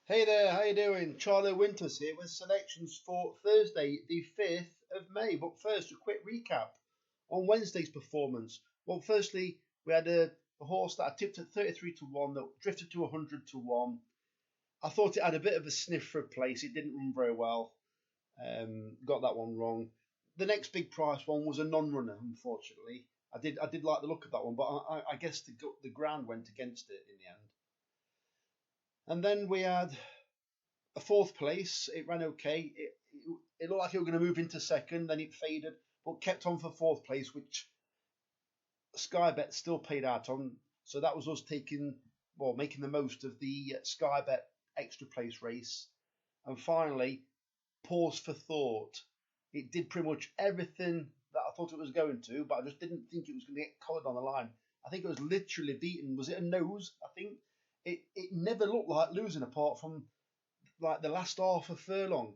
Hey there, how you doing? Charlie Winters here with selections for Thursday, the 5th of May. But first, a quick recap on Wednesday's performance. Well, firstly, we had a horse that I tipped at 33 to 1 that drifted to 100 to 1. I thought it had a bit of a sniff for a place. It didn't run very well. Got that one wrong. The next big price one was a non-runner, unfortunately. I did like the look of that one, but I guess the ground went against it in the end. And then we had a fourth place. It ran okay. It looked like it was going to move into second, then it faded, but kept on for fourth place, which Sky Bet still paid out on. So that was us making the most of the Sky Bet extra place race. And finally, pause for thought. It did pretty much everything that I thought it was going to, but I just didn't think it was going to get collared on the line. I think it was literally beaten. Was it a nose? I think it never looked like losing apart from like the last half a furlong.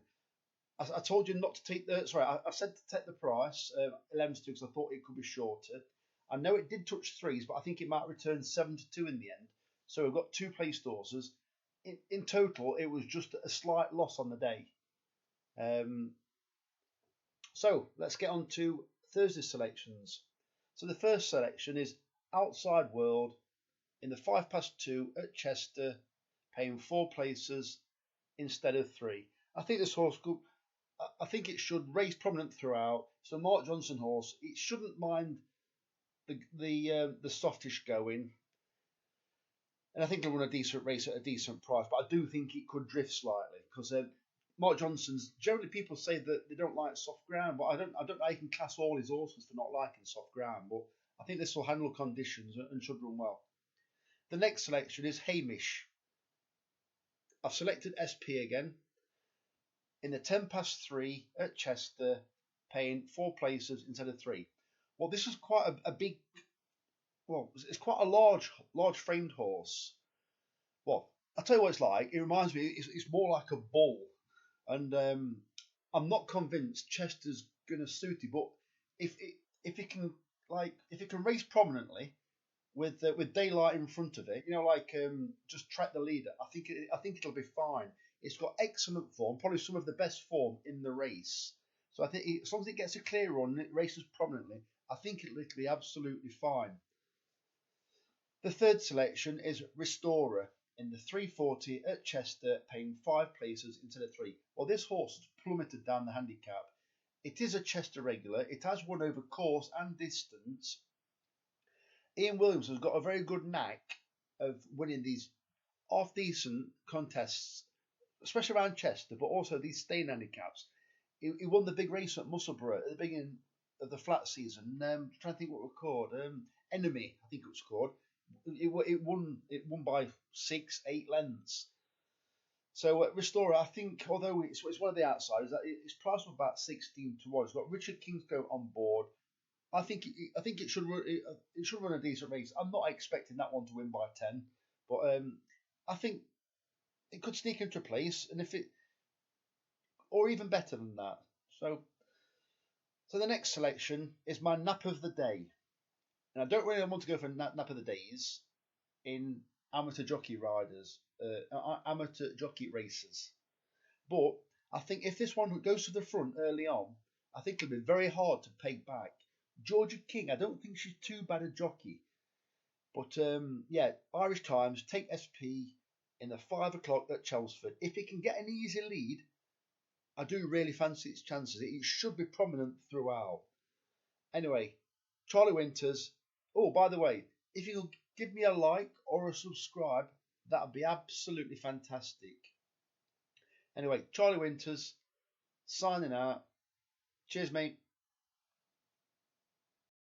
I told you not to take the. Sorry, I said to take the price 11 to 2 because I thought it could be shorter. I know it did touch threes, but I think it might return 7 to 2 in the end. So we've got two placed horses. In total, it was just a slight loss on the day. So let's get on to Thursday's selections. So the first selection is Outside World in the 5 past 2 at Chester, paying 4 places instead of 3. I think this horse could. I think it should race prominent throughout. So Mark Johnson horse, it shouldn't mind the softish going, and I think it'll run a decent race at a decent price. But I do think it could drift slightly because Mark Johnson's generally people say that they don't like soft ground, but I don't know how you can class all his horses for not liking soft ground. But I think this will handle conditions and should run well. The next selection is Hamish. I've selected SP again in the 10 past 3 at Chester, paying 4 places instead of 3. Well, this is quite a big, well, it's quite a large framed horse. Well, I'll tell you what it's like. It reminds me, it's more like a bull. And I'm not convinced Chester's going to suit it, but if it can race prominently with daylight in front of it, just track the leader. I think it'll be fine. It's got excellent form, probably some of the best form in the race. So I think as long as it gets a clear run and it races prominently, I think it'll be absolutely fine. The third selection is Restorer in the 340 at Chester, paying 5 places instead of 3. Well, this horse has plummeted down the handicap. It is a Chester regular. It has won over course and distance. Ian Williams has got a very good knack of winning these half-decent contests, especially around Chester, but also these staying handicaps. He won the big race at Musselburgh at the beginning of the flat season. I'm trying to think what it was called. Enemy, I think it was called. It won by 6-8 lengths. So Restorer, I think, although it's one of the outsiders, it's priced for about 16 to 1. It's got Richard Kingscote on board. I think it should run a decent race. I'm not expecting that one to win by 10, but I think it could sneak into place, and or even better than that. So the next selection is my nap of the day, and I don't really want to go for nap of the days in amateur jockey races, but I think if this one goes to the front early on, I think it'll be very hard to peg back. Georgia King, I don't think she's too bad a jockey. But Irish Times, take SP in the 5 o'clock at Chelmsford. If it can get an easy lead, I do really fancy its chances. It should be prominent throughout. Anyway, Charlie Winters. Oh, by the way, if you could give me a like or a subscribe, that would be absolutely fantastic. Anyway, Charlie Winters, signing out. Cheers, mate.